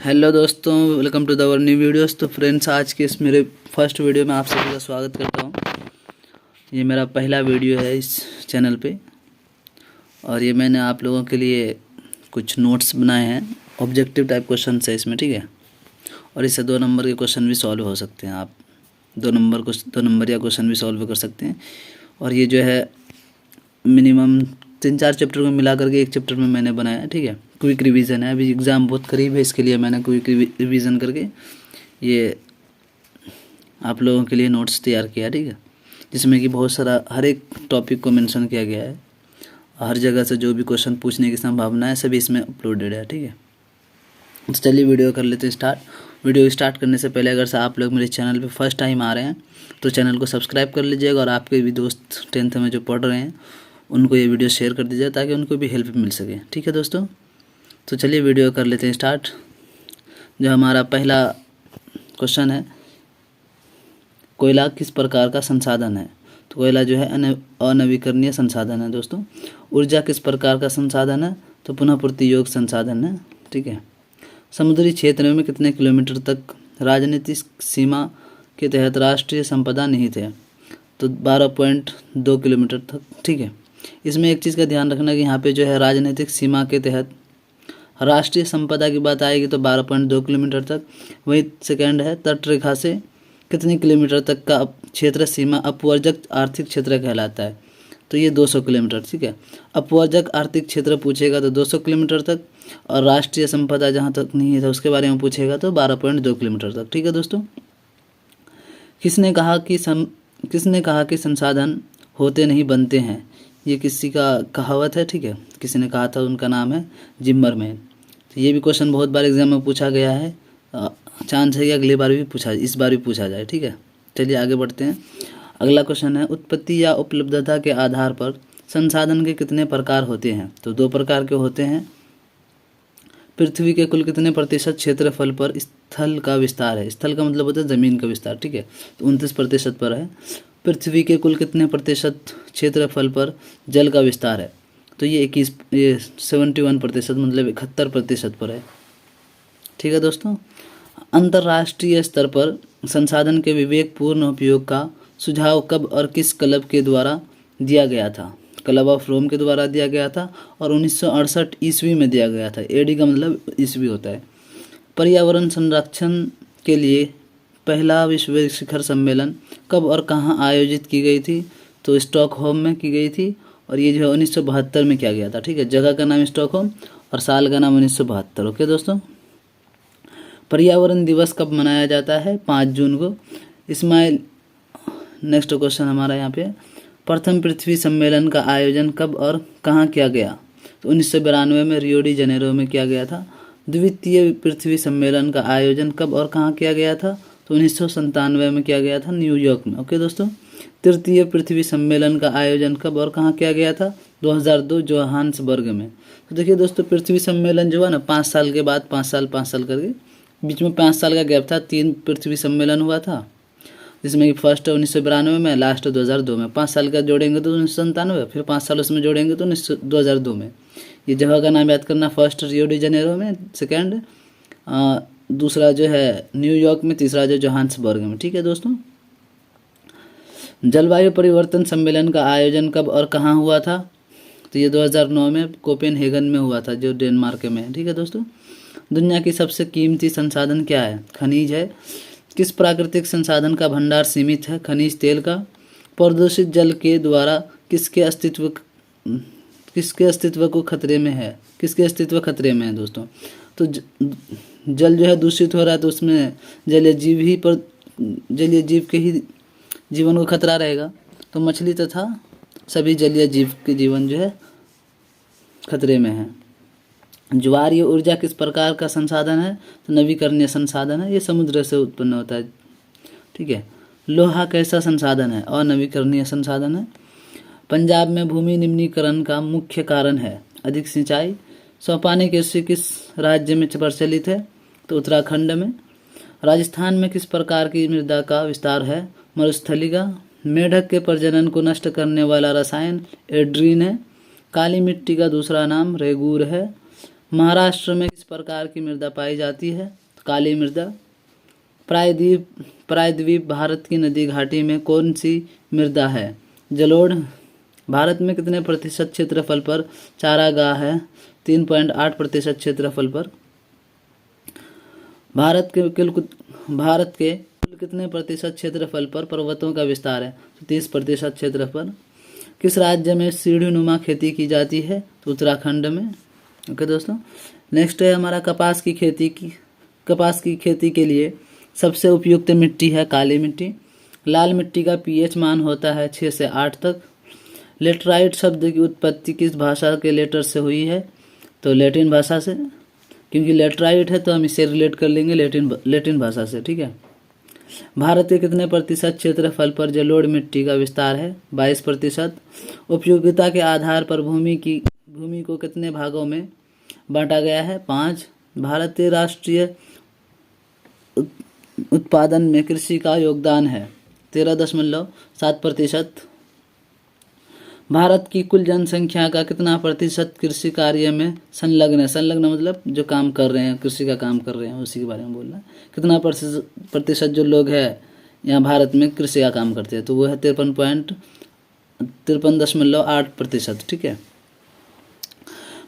Hello दोस्तों, welcome to the our new videos. तो friends, आज के इस मेरे फर्स्ट वीडियो में आप सभी का स्वागत करता हूं। ये मेरा पहला वीडियो है इस चैनल पे और ये मैंने आप लोगों के लिए कुछ नोट्स बनाए हैं। ऑब्जेक्टिव टाइप क्वेश्चन है इसमें, ठीक है। और इससे 2 नंबर के क्वेश्चन भी सॉल्व हो सकते हैं। आप 2 नंबर या क्वेश्चन भी सॉल्व कर सकते हैं। और ये जो है मिनिमम 3-4 चैप्टर को मिला करके एक चैप्टर में मैंने बनाया है, ठीक है। क्विक रिवीजन है, अभी एग्ज़ाम बहुत करीब है, इसके लिए मैंने क्विक रिवीजन करके ये आप लोगों के लिए नोट्स तैयार किया, ठीक है। जिसमें कि बहुत सारा हर एक टॉपिक को मेंशन किया गया है। हर जगह से जो भी क्वेश्चन पूछने की संभावना है सभी इसमें अपलोडेड है, ठीक है। तो चलिए वीडियो कर लेते हैं स्टार्ट। वीडियो स्टार्ट करने से पहले अगर से आप लोग मेरे चैनल पे फर्स्ट टाइम आ रहे हैं तो चैनल को सब्सक्राइब कर लीजिएगा। और आपके भी दोस्त 10th में जो पढ़ रहे हैं उनको ये वीडियो शेयर कर दीजिए ताकि उनको भी हेल्प मिल सके, ठीक है दोस्तों। तो चलिए वीडियो कर लेते हैं स्टार्ट। जो हमारा पहला क्वेश्चन है, कोयला किस प्रकार का संसाधन है। तो कोयला जो है अनवीकरणीय संसाधन है दोस्तों। ऊर्जा किस प्रकार का संसाधन है। तो पुनः पूर्ति योग्य संसाधन है, ठीक है। समुद्री क्षेत्र में कितने किलोमीटर तक राजनीतिक सीमा के तहत राष्ट्रीय संपदा निहित है। तो 12.2 किलोमीटर तक, ठीक है। इसमें एक चीज़ का ध्यान रखना कि यहाँ पे जो है राजनीतिक सीमा के तहत राष्ट्रीय संपदा की बात आएगी तो 12.2 किलोमीटर तक। वही सेकंड है, तट रेखा से कितने किलोमीटर तक का क्षेत्र सीमा अपवर्जक आर्थिक क्षेत्र कहलाता है। तो ये 200 किलोमीटर, ठीक है। अपवर्जक आर्थिक क्षेत्र पूछेगा तो 200 किलोमीटर तक, और राष्ट्रीय संपदा जहाँ तक नहीं है उसके बारे में पूछेगा तो 12.2 किलोमीटर तक, ठीक है दोस्तों। किसने कहा कि संसाधन होते नहीं बनते हैं। ये किसी का कहावत है, ठीक है। किसी ने कहा था, उनका नाम है जिम्मरमैन। तो ये भी क्वेश्चन बहुत बार एग्जाम में पूछा गया है। चांस है कि अगली बार भी इस बार भी पूछा जाए, ठीक है। चलिए आगे बढ़ते हैं। अगला क्वेश्चन है, उत्पत्ति या उपलब्धता के आधार पर संसाधन के कितने प्रकार होते हैं। तो 2 प्रकार के होते हैं। पृथ्वी के कुल कितने प्रतिशत क्षेत्रफल पर स्थल का विस्तार है। स्थल का मतलब होता है ज़मीन का विस्तार, ठीक है। तो 29% पर है। पृथ्वी के कुल कितने प्रतिशत क्षेत्रफल पर जल का विस्तार है। तो ये 71% मतलब 71% पर है, ठीक है दोस्तों। अंतर्राष्ट्रीय स्तर पर संसाधन के विवेकपूर्ण उपयोग का सुझाव कब और किस क्लब के द्वारा दिया गया था। क्लब ऑफ रोम के द्वारा दिया गया था और 1968 ईस्वी में दिया गया था। एडी का मतलब ईस्वी होता है। पर्यावरण संरक्षण के लिए पहला विश्व शिखर सम्मेलन कब और कहाँ आयोजित की गई थी। तो स्टॉकहोम में की गई थी और ये जो है 1972 में किया गया था, ठीक है। जगह का नाम स्टॉकहोम और साल का नाम 1972। ओके दोस्तों। पर्यावरण दिवस कब मनाया जाता है। 5 जून को। इस्माइल नेक्स्ट क्वेश्चन हमारा यहाँ पे, प्रथम पृथ्वी सम्मेलन का आयोजन कब और कहाँ किया गया। तो 1992 में रियो डी जनेरो में किया गया था। द्वितीय पृथ्वी सम्मेलन का आयोजन कब और कहाँ किया गया था। तो 1997 में किया गया था, न्यूयॉर्क में। ओके दोस्तों। तृतीय पृथ्वी सम्मेलन का आयोजन कब और कहाँ किया गया था। 2002 जोहान्सबर्ग में। तो देखिए दोस्तों, पृथ्वी सम्मेलन जो है ना 5 साल के बाद 5 साल करके, बीच में 5 साल का गैप था। 3 पृथ्वी सम्मेलन हुआ था, जिसमें कि फर्स्ट 1992 में, लास्ट 2002 में। 5 साल का जोड़ेंगे तो 1997, फिर 5 साल उसमें जोड़ेंगे तो 2002 में। ये जगह का नाम याद करना, फर्स्ट रियो डी जनेरो में, सेकेंड दूसरा जो है न्यूयॉर्क में, तीसरा जो जोहान्सबर्ग में, ठीक है दोस्तों। जलवायु परिवर्तन सम्मेलन का आयोजन कब और कहाँ हुआ था। तो ये 2009 में कोपेनहेगन में हुआ था, जो डेनमार्क में है, ठीक है दोस्तों। दुनिया की सबसे कीमती संसाधन क्या है। खनिज है। किस प्राकृतिक संसाधन का भंडार सीमित है। खनिज तेल का। प्रदूषित जल के द्वारा किसके अस्तित्व को खतरे में है। किसके अस्तित्व खतरे में है दोस्तों। तो जल जो है दूषित हो रहा है तो उसमें जलीय जीव के ही जीवन को खतरा रहेगा। तो मछली तथा सभी जलीय जीव के जीवन जो है खतरे में है। ज्वारीय ऊर्जा किस प्रकार का संसाधन है। तो नवीकरणीय संसाधन है। ये समुद्र से उत्पन्न होता है, ठीक है। लोहा कैसा संसाधन है। अनवीकरणीय संसाधन है। पंजाब में भूमि निम्नीकरण का मुख्य कारण है अधिक सिंचाई। सोपानी कृषि किस राज्य में प्रचलित है। तो उत्तराखंड में। राजस्थान में किस प्रकार की मृदा का विस्तार है। मरुस्थलीका। मेढक के प्रजनन को नष्ट करने वाला रसायन एड्रीन है। काली मिट्टी का दूसरा नाम रेगूर है। महाराष्ट्र में किस प्रकार की मृदा पाई जाती है? काली मृदा। प्रायद्वीप भारत की नदी घाटी में कौन सी मृदा है? जलोढ़। भारत में कितने प्रतिशत क्षेत्रफल पर चारागाह है? 3.8% क्षेत्रफल पर। भारत के कुल कितने प्रतिशत क्षेत्रफल पर पर्वतों का विस्तार है? तो 30% क्षेत्रफल। किस राज्य में सीढ़ीनुमा खेती की जाती है? तो उत्तराखंड में। ओके दोस्तों, नेक्स्ट है हमारा कपास की खेती के लिए सबसे उपयुक्त मिट्टी है काली मिट्टी। लाल मिट्टी का पीएच मान होता है 6 से 8 तक। लेटराइट शब्द की उत्पत्ति किस भाषा के लेटर से हुई है? तो लैटिन भाषा से, क्योंकि लेटराइट है तो हम इसे रिलेट कर लेंगे लैटिन भाषा से। ठीक है। भारत के कितने प्रतिशत क्षेत्रफल पर जलोढ़ मिट्टी का विस्तार है? 22%। उपयोगिता के आधार पर भूमि को कितने भागों में बांटा गया है? 5। भारतीय राष्ट्रीय उत्पादन में कृषि का योगदान है 13.7%। भारत की कुल जनसंख्या का कितना प्रतिशत कृषि कार्य में संलग्न है? संलग्न मतलब जो काम कर रहे हैं, कृषि का काम कर रहे हैं, उसी के बारे में बोल रहा है। कितना प्रतिशत जो लोग हैं यहाँ भारत में कृषि का काम करते हैं? तो वो है 53.8%। ठीक है।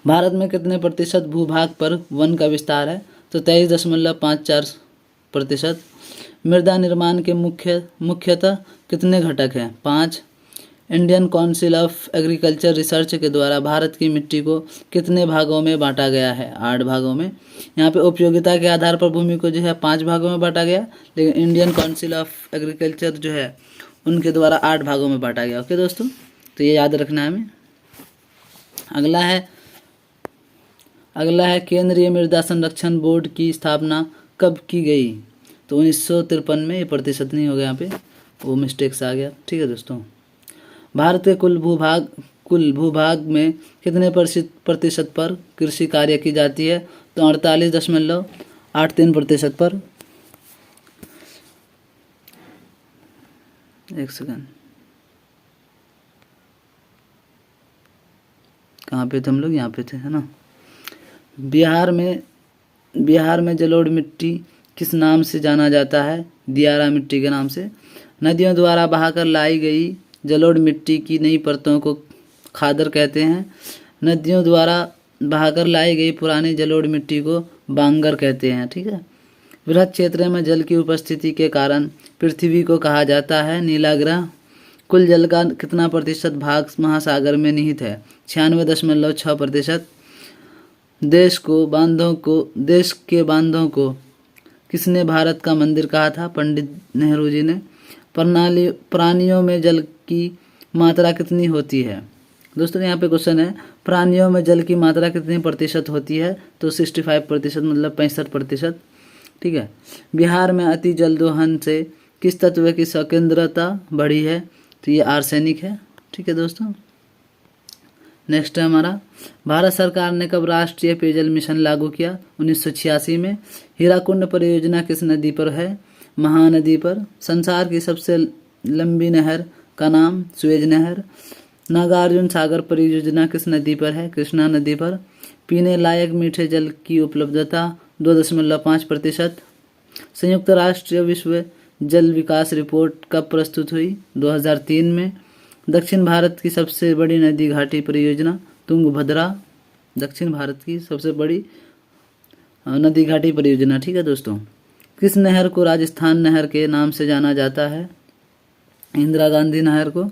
भारत में कितने प्रतिशत भूभाग पर वन का विस्तार है? तो 23.54%। मृदा निर्माण के मुख्यतः कितने घटक हैं? 5। Indian council of agriculture research के द्वारा भारत की मिट्टी को कितने भागों में बांटा गया है? 8 भागों में। यहाँ पे उपयोगिता के आधार पर भूमि को जो है 5 भागों में बांटा गया, लेकिन इंडियन काउंसिल ऑफ एग्रीकल्चर जो है उनके द्वारा 8 भागों में बांटा गया। ओके दोस्तों, तो ये याद रखना है हमें। अगला है केंद्रीय मृदा संरक्षण बोर्ड की स्थापना कब की गई? तो 1953 में। ये प्रतिशत नहीं हो गया, यहाँ पे वो मिस्टेक से आ गया। ठीक है दोस्तों। भारत के कुल भूभाग में कितने प्रतिशत पर कृषि कार्य की जाती है? तो 48.83% पर। एक सेकंड, कहाँ पे थे हम लोग? यहाँ पे थे, है ना। बिहार में जलोढ़ मिट्टी किस नाम से जाना जाता है? दियारा मिट्टी के नाम से। नदियों द्वारा बहाकर लाई गई जलोढ़ मिट्टी की नई परतों को खादर कहते हैं। नदियों द्वारा बहाकर लाई गई पुरानी जलोढ़ मिट्टी को बांगर कहते हैं। ठीक है। बृहद क्षेत्र में जल की उपस्थिति के कारण पृथ्वी को कहा जाता है नीला ग्रह। कुल जल का कितना प्रतिशत भाग महासागर में निहित है? 96.6%। देश के बांधों को किसने भारत का मंदिर कहा था? पंडित नेहरू जी ने। प्राणियों में जल की मात्रा कितनी होती है? दोस्तों यहाँ पे क्वेश्चन है, प्राणियों में जल की मात्रा कितनी प्रतिशत होती है? तो 65%, मतलब 65%। ठीक है। बिहार में अति जल दोहन से किस तत्व की संकेंद्रता बढ़ी है? तो ये आर्सेनिक है। ठीक है दोस्तों। नेक्स्ट है हमारा, भारत सरकार ने कब राष्ट्रीय पेयजल मिशन लागू किया? 1986 में। हीराकुंड परियोजना किस नदी पर है? महानदी पर। संसार की सबसे लंबी नहर का नाम? सुएज नहर। नागार्जुन सागर परियोजना किस नदी पर है? कृष्णा नदी पर। पीने लायक मीठे जल की उपलब्धता 2.5%। संयुक्त राष्ट्र विश्व जल विकास रिपोर्ट कब प्रस्तुत हुई? 2003 में। दक्षिण भारत की सबसे बड़ी नदी घाटी परियोजना? तुंगभद्रा। दक्षिण भारत की सबसे बड़ी नदी घाटी परियोजना। ठीक है दोस्तों। किस नहर को राजस्थान नहर के नाम से जाना जाता है? इंदिरा गांधी नहर को।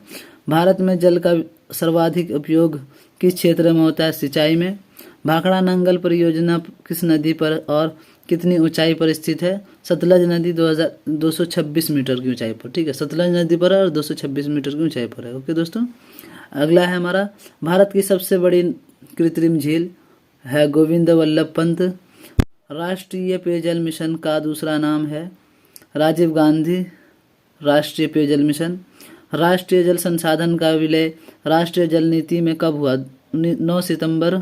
भारत में जल का सर्वाधिक उपयोग किस क्षेत्र में होता है? सिंचाई में। भाखड़ा नंगल परियोजना किस नदी पर और कितनी ऊंचाई पर स्थित है? सतलज नदी 226 मीटर की ऊंचाई पर। ठीक है, सतलज नदी पर और 226 मीटर की ऊंचाई पर है। ओके दोस्तों। अगला है हमारा, भारत की सबसे बड़ी कृत्रिम झील है गोविंद वल्लभ पंत। राष्ट्रीय पेयजल मिशन का दूसरा नाम है राजीव गांधी राष्ट्रीय पेयजल मिशन। राष्ट्रीय जल संसाधन का विलय राष्ट्रीय जल नीति में कब हुआ? 9 सितंबर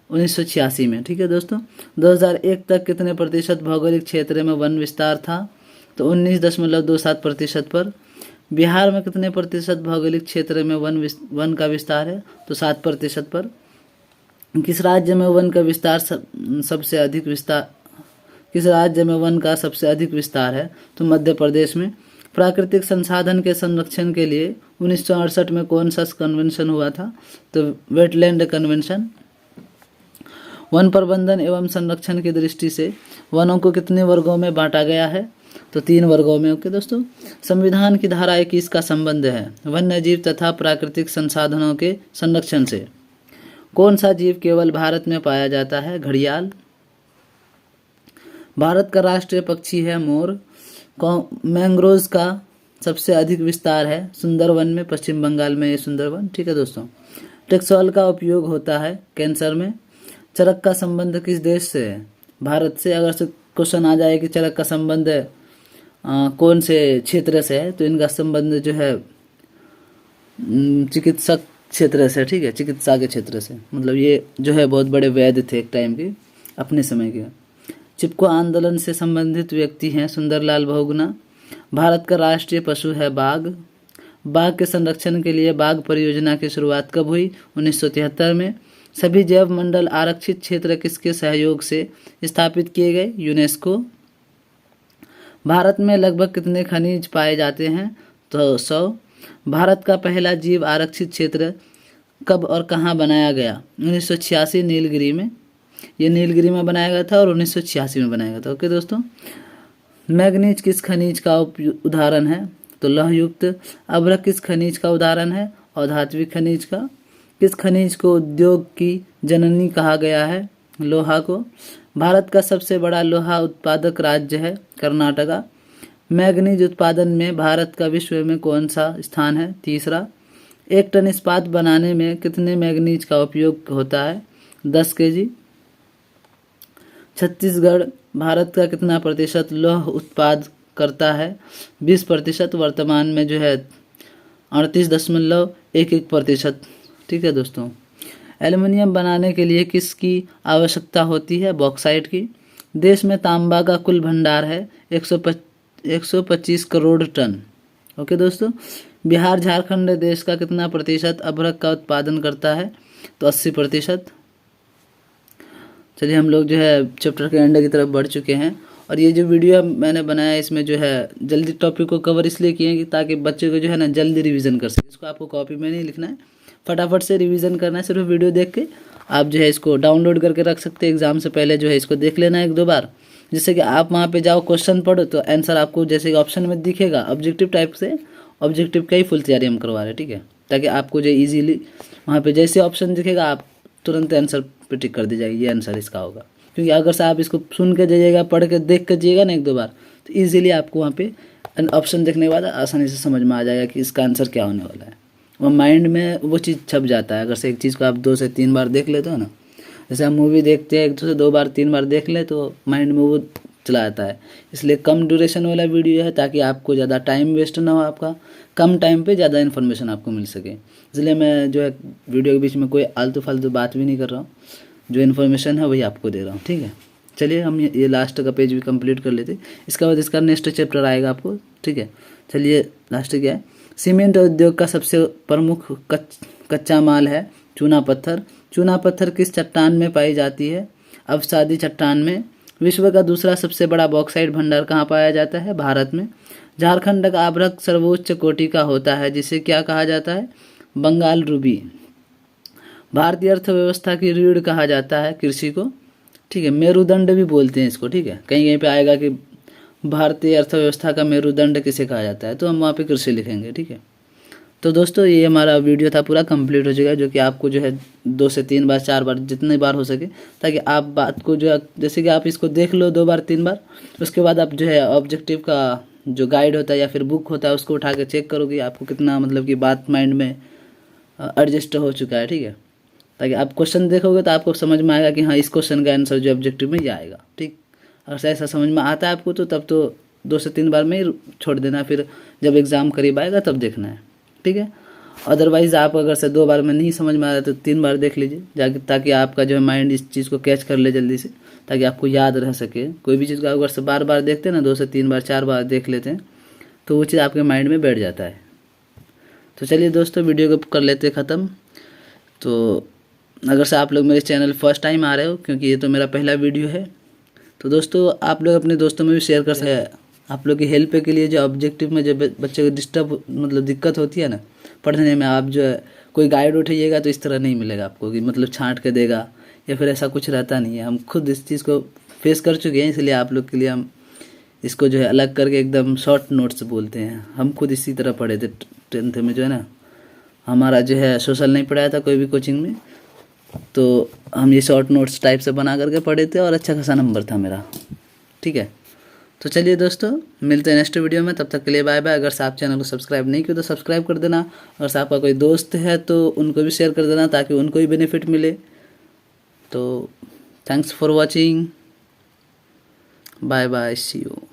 1986 में। ठीक है दोस्तों। 2001 तक कितने प्रतिशत भौगोलिक क्षेत्र में वन विस्तार था? तो 19.27% पर। बिहार में कितने प्रतिशत भौगोलिक क्षेत्र में वन का विस्तार है? तो 7% पर। किस राज्य में वन का विस्तार सबसे अधिक विस्तार किस राज्य में वन का सबसे अधिक विस्तार है? तो मध्य प्रदेश में। प्राकृतिक संसाधन के संरक्षण के लिए 1968 में कौन सा कन्वेंशन हुआ था? तो वेटलैंड कन्वेंशन। वन प्रबंधन एवं संरक्षण की दृष्टि से वनों को कितने वर्गों में बांटा गया है? तो 3 वर्गों में। ओके दोस्तों। संविधान की धारा 21 का संबंध है वन्य जीव तथा प्राकृतिक संसाधनों के संरक्षण से। कौन सा जीव केवल भारत में पाया जाता है? घड़ियाल। भारत का राष्ट्रीय पक्षी है मोर। मैंग्रोव्स का सबसे अधिक विस्तार है सुंदरवन में, पश्चिम बंगाल में ये सुंदरवन। ठीक है दोस्तों। टेक्सोल का उपयोग होता है कैंसर में। चरक का संबंध किस देश से है? भारत से। अगर से क्वेश्चन आ जाए कि चरक का संबंध कौन से क्षेत्र से है, तो इनका संबंध जो है चिकित्सक क्षेत्र से। ठीक है, चिकित्सा के क्षेत्र से। मतलब ये जो है बहुत बड़े वैद्य थे एक टाइम के, अपने समय के। चिपको आंदोलन से संबंधित व्यक्ति हैं सुंदरलाल बहुगुणा। भारत का राष्ट्रीय पशु है बाघ। बाघ के संरक्षण के लिए बाघ परियोजना की शुरुआत कब हुई? 1973 में। सभी जैव मंडल आरक्षित क्षेत्र किसके सहयोग से स्थापित किए गए? यूनेस्को। भारत में लगभग कितने खनिज पाए जाते हैं? तो 100। भारत का पहला जीव आरक्षित क्षेत्र कब और कहाँ बनाया गया? 1986 नीलगिरी में। ये नीलगिरी में बनाया गया था और 1986 में बनाया गया था। ओके दोस्तों। मैग्नीज किस खनिज का उदाहरण है? तो लौहयुक्त। अभ्रक किस खनिज का उदाहरण है? अधात्विक खनिज का। किस खनिज को उद्योग की जननी कहा गया है? लोहा को। भारत का सबसे बड़ा लोहा उत्पादक राज्य है कर्नाटका। मैग्नीज उत्पादन में भारत का विश्व में कौन सा स्थान है? 3रा। 1 टन इस्पात बनाने में कितने मैग्नीज का उपयोग होता है? 10 kg। छत्तीसगढ़ भारत का कितना प्रतिशत लौह उत्पाद करता है? 20%। वर्तमान में जो है 38.11%। ठीक है दोस्तों। एल्युमिनियम बनाने के लिए किसकी आवश्यकता होती है? बॉक्साइट की। देश में तांबा का कुल भंडार है 125 करोड़ टन। ओके दोस्तों। बिहार झारखंड देश का कितना प्रतिशत अभ्रक का उत्पादन करता है? तो 80%। चलिए हम लोग जो है चैप्टर के एंड की तरफ बढ़ चुके हैं। और ये जो वीडियो मैंने बनाया इसमें जो है जल्दी टॉपिक को कवर इसलिए किए हैं कि ताकि बच्चे को जो है ना जल्दी रिवीजन कर सके। इसको आपको कॉपी में नहीं लिखना है, फटाफट से रिवीजन करना है। सिर्फ वीडियो देख के आप जो है इसको डाउनलोड करके रख सकते हैं। एग्जाम से पहले जो है इसको देख लेना 1-2 बार, जिससे कि आप वहाँ पे जाओ क्वेश्चन पढ़ो तो आंसर आपको जैसे कि ऑप्शन में दिखेगा ऑब्जेक्टिव टाइप से। ऑब्जेक्टिव का ही फुल तैयारी हम करवा रहे हैं। ठीक है, ताकि आपको जो ईजिली वहाँ पे जैसे ऑप्शन दिखेगा आप तुरंत आंसर पे टिक कर दी जाएगी, ये आंसर इसका होगा। क्योंकि अगर से आप इसको सुन के जाइएगा, पढ़ के देख कर जाइएगा ना 1-2 बार, तो ईजिली आपको वहाँ पे ऑप्शन देखने के बाद आसानी से समझ में आ जाएगा कि इसका आंसर क्या होने वाला है। वो माइंड में वो चीज़ छप जाता है। अगर से एक चीज़ को आप 2 से 3 बार देख लेते हो ना, जैसे हम मूवी देखते हैं 1 से 2 बार 3 बार देख ले तो माइंड में वो चला जाता है। इसलिए कम ड्यूरेशन वाला वीडियो है ताकि आपको ज़्यादा टाइम वेस्ट ना हो, आपका कम टाइम पे ज़्यादा इन्फॉर्मेशन आपको मिल सके। इसलिए मैं जो है वीडियो के बीच में कोई आलतू फालतू बात भी नहीं कर रहा हूँ, जो इन्फॉर्मेशन है वही आपको दे रहा हूँ। ठीक है, चलिए हम ये लास्ट का पेज भी कंप्लीट कर लेते, इसके बाद इसका नेक्स्ट चैप्टर आएगा आपको। ठीक है, चलिए लास्ट क्या है? सीमेंट उद्योग का सबसे प्रमुख कच्चा माल है चूना पत्थर। चूना पत्थर किस चट्टान में पाई जाती है? अवसादी चट्टान में। विश्व का दूसरा सबसे बड़ा बॉक्साइट भंडार कहाँ पाया जाता है? भारत में। झारखंड का अभ्रक सर्वोच्च कोटि का होता है जिसे क्या कहा जाता है? बंगाल रूबी। भारतीय अर्थव्यवस्था की रीढ़ कहा जाता है कृषि को। ठीक है, मेरुदंड भी बोलते हैं इसको। ठीक है, कहीं कहीं पे आएगा कि भारतीय अर्थव्यवस्था का मेरुदंड किसे कहा जाता है, तो हम वहाँ पे कृषि लिखेंगे। ठीक है, तो दोस्तों ये हमारा वीडियो था पूरा कंप्लीट हो जाएगा, जो कि आपको जो है 2 से 3 बार 4 बार जितने बार हो सके, ताकि आप बात को जो है जैसे कि आप इसको देख लो 2 बार 3 बार, उसके बाद आप जो है ऑब्जेक्टिव का जो गाइड होता है या फिर बुक होता है उसको उठा के चेक करोगे आपको कितना मतलब कि बात माइंड में एडजस्ट हो चुका है। ठीक है, ताकि आप क्वेश्चन देखोगे तो आपको समझ में आएगा कि हाँ इस क्वेश्चन का आंसर जो ऑब्जेक्टिव में ये आएगा। ठीक, अगर ऐसा समझ में आता है आपको तो तब तो 2 से 3 बार में ही छोड़ देना, फिर जब एग्ज़ाम करीब आएगा तब देखना है। ठीक है, अदरवाइज़ आप अगर से 2 बार में नहीं समझ में आ रहा तो 3 बार देख लीजिए जाके, ताकि आपका जो है माइंड इस चीज़ को कैच कर ले जल्दी से, ताकि आपको याद रह सके। कोई भी चीज़ को अगर से बार बार देखते हैं ना, 2 से 3 बार 4 बार देख लेते हैं तो वो चीज़ आपके माइंड में बैठ जाता है। तो चलिए दोस्तों वीडियो को कर लेते ख़त्म। तो अगर से आप लोग मेरे चैनल फर्स्ट टाइम आ रहे हो, क्योंकि ये तो मेरा पहला वीडियो है, तो दोस्तों आप लोग अपने दोस्तों में भी शेयर कर सकते हैं। आप लोग की हेल्प के लिए जो ऑब्जेक्टिव में जब बच्चे को डिस्टर्ब मतलब दिक्कत होती है ना पढ़ने में, आप जो है कोई गाइड उठाइएगा तो इस तरह नहीं मिलेगा आपको कि मतलब छांट के देगा या फिर ऐसा कुछ रहता नहीं है। हम खुद इस चीज़ को फेस कर चुके हैं, इसलिए आप लोग के लिए हम इसको जो है अलग करके एकदम शॉर्ट नोट्स बोलते हैं। हम खुद इसी तरह पढ़े थे 10th में, जो है ना हमारा जो है सोशल नहीं पढ़ाया था कोई भी कोचिंग में, तो हम ये शॉर्ट नोट्स टाइप से बना करके पढ़े थे और अच्छा खासा नंबर था मेरा। ठीक है, तो चलिए दोस्तों मिलते हैं नेक्स्ट वीडियो में, तब तक के लिए बाय बाय। अगर से आप चैनल को सब्सक्राइब नहीं किया तो सब्सक्राइब कर देना, अगर से आपका कोई दोस्त है तो उनको भी शेयर कर देना ताकि उनको भी बेनिफिट मिले। तो thanks for watching, bye bye, see you.